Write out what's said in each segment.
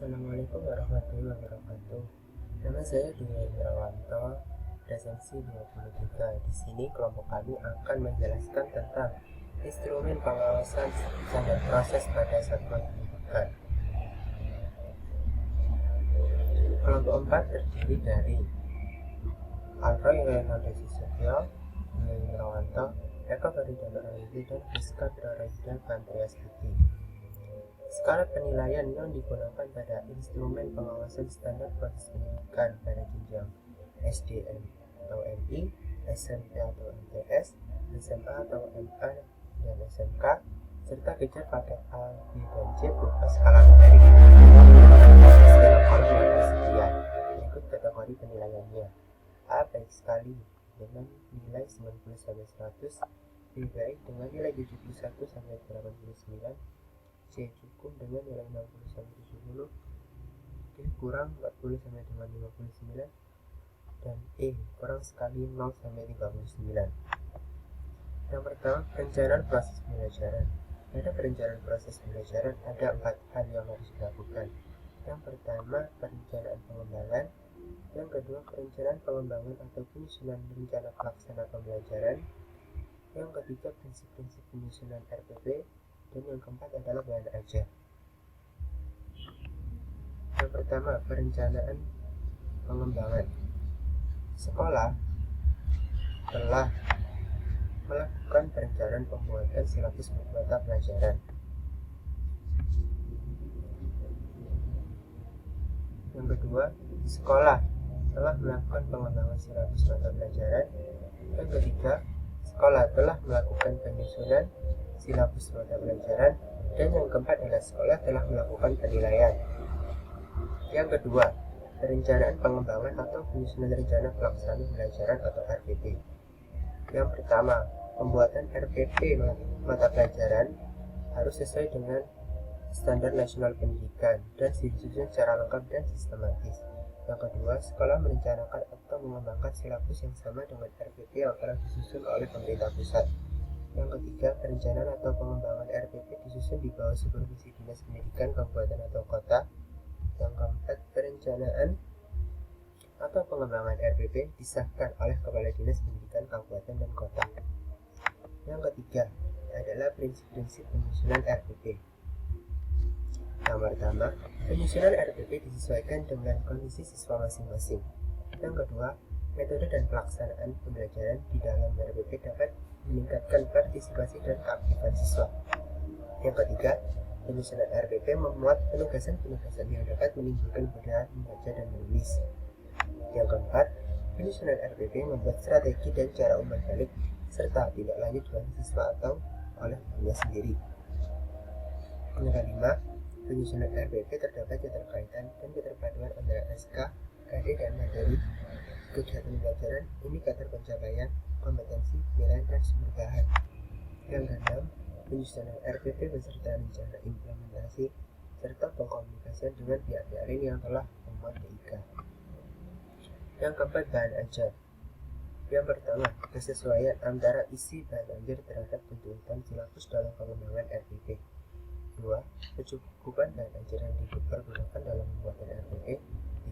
Assalamualaikum warahmatullahi wabarakatuh. Nama saya Dwi Indrawanto, presensi 23. Di sini kelompok kami akan menjelaskan tentang instrumen pengawasan standar proses pada satuan pendidikan. Kelompok 4 terdiri dari Alroy Renaldo Susatyo, Dwi Indrawanto, Eka Faridana Raidi, dan Rizka Praraida Pantriastuti. Skala penilaian yang digunakan pada instrumen pengawasan standar proses pendidikan pada jenjang SDM atau MI, SMP atau MTS, SMA atau MA dan SMK, serta kejar paket A, B, dan C berupa skala numerik dalam kolom yang tersedia. Berikut kategori penilaiannya. A baik sekali dengan nilai 90-100, B baik dengan nilai 71-89, C cukup dengan nilai 60-70, D kurang 40-59, dan E kurang sekali 0-39. Yang pertama, perencanaan proses pembelajaran. Pada perencanaan proses pembelajaran ada 4 hal yang harus dilakukan. Yang pertama, perencanaan pengembangan. Yang kedua, perencanaan pengembangan atau penyusunan rencana pelaksana pembelajaran. Yang ketiga, prinsip-prinsip penyusunan RPP. Dan yang keempat adalah bahan ajar. Yang pertama, perencanaan pengembangan. Sekolah telah melakukan perencanaan pembuatan silabus mata pelajaran. Yang kedua, sekolah telah melakukan pengembangan silabus mata pelajaran. Yang ketiga, sekolah telah melakukan penyusunan silabus mata pelajaran, dan yang keempat adalah sekolah telah melakukan penilaian. Yang kedua, perencanaan pengembangan atau penyusunan rencana pelaksanaan pembelajaran atau RPP. Yang pertama, pembuatan RPP mata pelajaran harus sesuai dengan standar nasional pendidikan dan disusun secara lengkap dan sistematis. Yang kedua, sekolah merencanakan atau mengembangkan silabus yang sama dengan RPP yang telah disusun oleh pemerintah pusat. Yang ketiga, perencanaan atau pengembangan RPP disusun di bawah supervisi Dinas Pendidikan Kabupaten atau Kota. Yang keempat, perencanaan atau pengembangan RPP disahkan oleh Kepala Dinas Pendidikan Kabupaten dan Kota. Yang ketiga adalah prinsip-prinsip penyusunan RPP. Yang pertama, penyusunan RPP disesuaikan dengan kondisi siswa masing-masing. Yang kedua, metode dan pelaksanaan pembelajaran di dalam RPP dapat meningkatkan partisipasi dan keaktifan siswa. Yang ketiga, penyusunan RPP memuat penugasan-penugasan yang dapat menimbulkan budaya membaca dan menulis. Yang keempat, penyusunan RPP membuat strategi dan cara umpan balik serta tindak lanjut oleh siswa atau oleh gurunya sendiri. Yang kelima, penyusunan RPP terdapat keterkaitan dan keterpaduan antara SK, KD, dan materi kegiatan pembelajaran, indikator pencapaian, kompetensi, nilai, dan sumber bahan. Yang keenam, penyusunan RPP beserta rencana implementasi serta pengkomunikasian dengan pihak-pihak lain yang telah membuat DIK. Yang keempat, bahan ajar. Yang pertama, kesesuaian antara isi bahan ajar terhadap tuntutan silabus dalam pengembangan RPP. 2. Kecukupan bahan ajar yang dipergunakan dalam pembuatan RPP.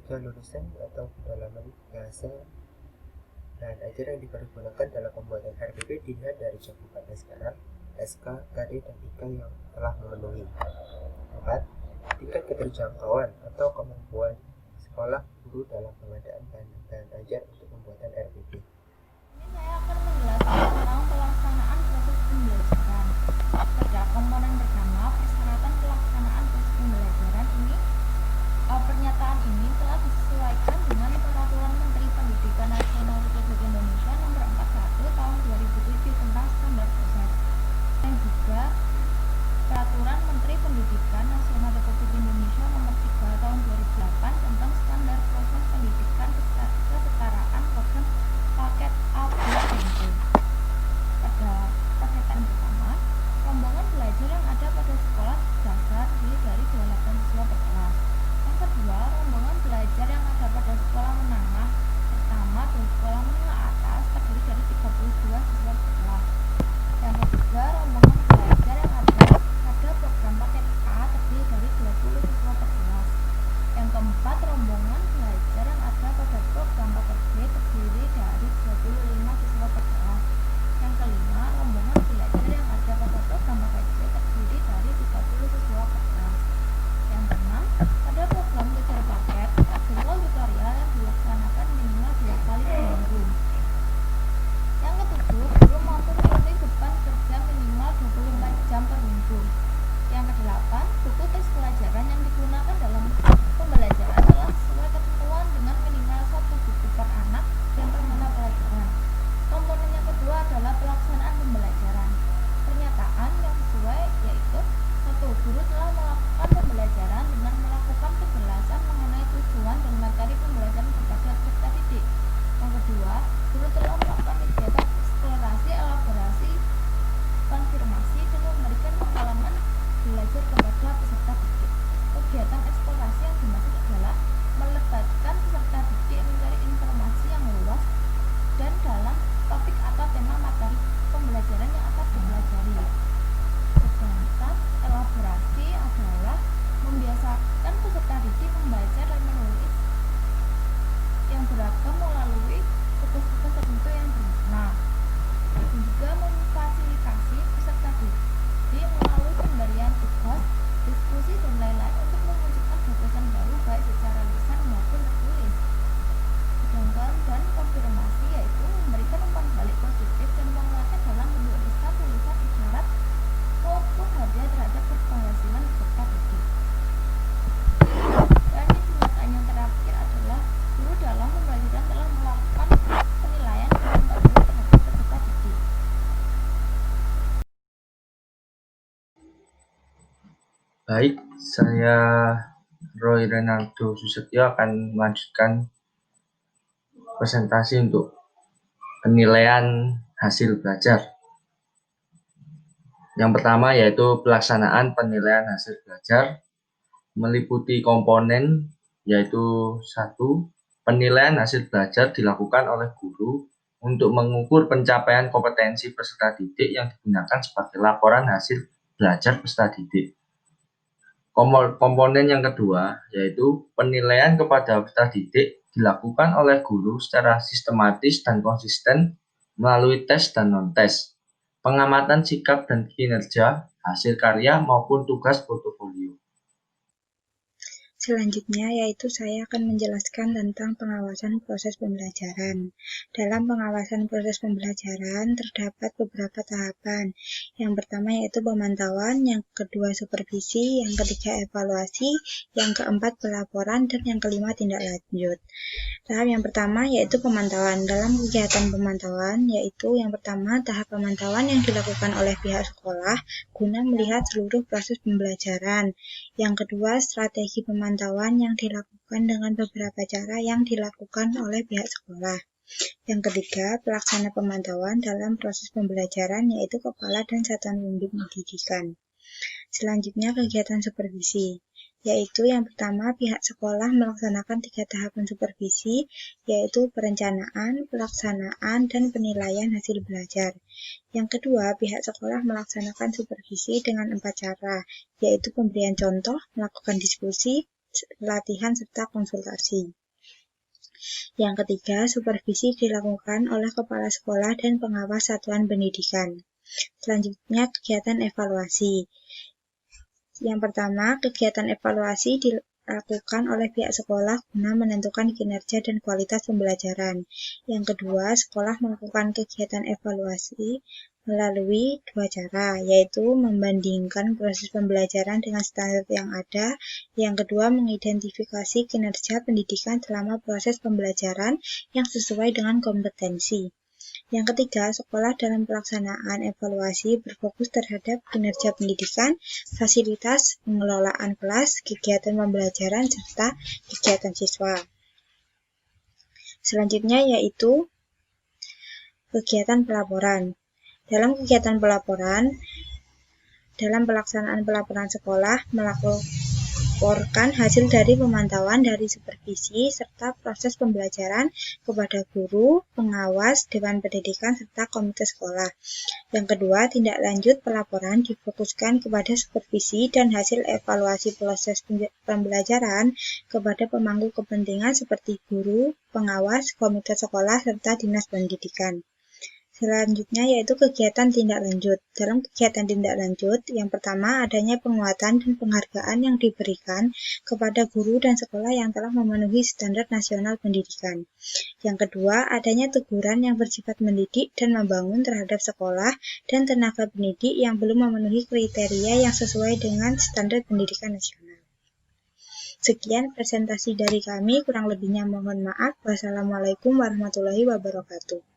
3. Lulusan atau kedalaman bahasa bahan ajar yang dipergunakan dalam pembuatan RPP dilihat dari cakupan SKR, SK, KD, dan IK yang telah memenuhi. 4. Tingkat keterjangkauan atau kemampuan sekolah guru dalam pengadaan bahan ajar untuk pembuatan RPP. Ini saya akan menjelaskan tentang pelaksanaan proses pembelajaran. Pada komponen pertama, persyaratan pelaksanaan proses pembelajaran ini, pernyataan ini telah disesuaikan dengan Peraturan Menteri Pendidikan Nasional Republik Indonesia Nomor 41 Tahun 2007 tentang standar proses, dan juga Peraturan Menteri Pendidikan Nasional Republik Indonesia Nomor 3 Tahun 2008 tentang standar proses pendidikan kesetaraan program paket A, B, dan C. Pada pernyataan pertama, rombongan belajar yang ada pada sekolah dasar terdiri dari 28 rombongan belajar yang ada pada program paket B terdiri dari 25 siswa per kelas. Yang kelima, rombongan belajar yang ada pada program paket C terdiri dari 30 siswa per kelas. Yang keenam, pada program kejar paket, jadwal tutorial yang dilaksanakan minimal 2 kali per minggu. Yang ketujuh, guru mampu memenuhi beban kerja minimal 24 jam per minggu. Yang kedelapan, buku teks pelajaran yang digunakan dalam pembelajaran telah sesuai ketentuan dengan minimal 1 buku per anak dan per mata pelajaran. Komponen yang kedua adalah pelaksanaan pembelajaran. Pernyataan yang sesuai yaitu 1. Guru telah melakukan pembelajaran dengan melakukan penjelasan mengenai tujuan dan materi pembelajaran kepada peserta didik. Yang kedua, guru telah melakukan kegiatan eksplorasi, elaborasi, konfirmasi, dan memberikan pengalaman belajar kepada peserta didik. Kegiatan eksplorasi yang dimaksud adalah melibatkan peserta didik mencari informasi yang luas dan dalam topik atau tema materi pembelajaran yang akan dipelajari. Sedangkan elaborasi adalah membiasakan peserta didik membaca dan menulis yang beragam melalui tugas-tugas tertentu yang bermakna, dan juga memfasilitasi peserta didik melalui pemberian tugas, diskusi, dan lain-lain untuk memunculkan gagasan baru baik secara lisan maupun tertulis. Sedangkan dan konfirmasi yaitu memberikan umpan balik positif dan penguatan dalam bentuk lisan, tulisan, isyarat maupun hadiah terhadap keberhasilan peserta didik. Dan pernyataan yang terakhir adalah guru dalam pembelajaran telah melakukan penilaian dan pembandingan terhadap peserta didik. Baik, saya Roy Renaldo Susetyo akan melanjutkan presentasi untuk penilaian hasil belajar. Yang pertama yaitu pelaksanaan penilaian hasil belajar, meliputi komponen yaitu 1. Penilaian hasil belajar dilakukan oleh guru untuk mengukur pencapaian kompetensi peserta didik yang digunakan sebagai laporan hasil belajar peserta didik. Komponen yang kedua yaitu penilaian kepada peserta didik dilakukan oleh guru secara sistematis dan konsisten melalui tes dan non-tes, pengamatan sikap dan kinerja, hasil karya maupun tugas portofolio. Selanjutnya yaitu saya akan menjelaskan tentang pengawasan proses pembelajaran. Dalam pengawasan proses pembelajaran terdapat beberapa tahapan. Yang pertama yaitu pemantauan, yang kedua supervisi, yang ketiga evaluasi, yang keempat pelaporan, dan yang kelima tindak lanjut. Tahap yang pertama yaitu pemantauan. Dalam kegiatan pemantauan yaitu yang pertama tahap pemantauan yang dilakukan oleh pihak sekolah guna melihat seluruh proses pembelajaran. Yang kedua strategi pemantauan yang dilakukan dengan beberapa cara yang dilakukan oleh pihak sekolah. Yang ketiga pelaksana pemantauan dalam proses pembelajaran yaitu kepala dan satuan pembimbing pendidikan. Selanjutnya kegiatan supervisi, yaitu yang pertama pihak sekolah melaksanakan 3 tahapan supervisi, yaitu perencanaan, pelaksanaan, dan penilaian hasil belajar. Yang kedua, pihak sekolah melaksanakan supervisi dengan 4 cara, yaitu pemberian contoh, melakukan diskusi, latihan, serta konsultasi. Yang ketiga, supervisi dilakukan oleh kepala sekolah dan pengawas satuan pendidikan. Selanjutnya, kegiatan evaluasi. Yang pertama, kegiatan evaluasi dilakukan oleh pihak sekolah guna menentukan kinerja dan kualitas pembelajaran. Yang kedua, sekolah melakukan kegiatan evaluasi melalui 2 cara, yaitu membandingkan proses pembelajaran dengan standar yang ada. Yang kedua, mengidentifikasi kinerja pendidikan selama proses pembelajaran yang sesuai dengan kompetensi. Yang ketiga, sekolah dalam pelaksanaan evaluasi berfokus terhadap kinerja pendidikan, fasilitas, pengelolaan kelas, kegiatan pembelajaran, serta kegiatan siswa. Selanjutnya yaitu kegiatan pelaporan. Dalam kegiatan pelaporan, dalam pelaksanaan pelaporan sekolah melaporkan hasil dari pemantauan dari supervisi serta proses pembelajaran kepada guru, pengawas, dewan pendidikan, serta komite sekolah. Yang kedua, tindak lanjut pelaporan difokuskan kepada supervisi dan hasil evaluasi proses pembelajaran kepada pemangku kepentingan seperti guru, pengawas, komite sekolah, serta dinas pendidikan. Selanjutnya yaitu kegiatan tindak lanjut. Dalam kegiatan tindak lanjut, yang pertama adanya penguatan dan penghargaan yang diberikan kepada guru dan sekolah yang telah memenuhi standar nasional pendidikan. Yang kedua, adanya teguran yang bersifat mendidik dan membangun terhadap sekolah dan tenaga pendidik yang belum memenuhi kriteria yang sesuai dengan standar pendidikan nasional. Sekian presentasi dari kami, kurang lebihnya mohon maaf. Wassalamualaikum warahmatullahi wabarakatuh.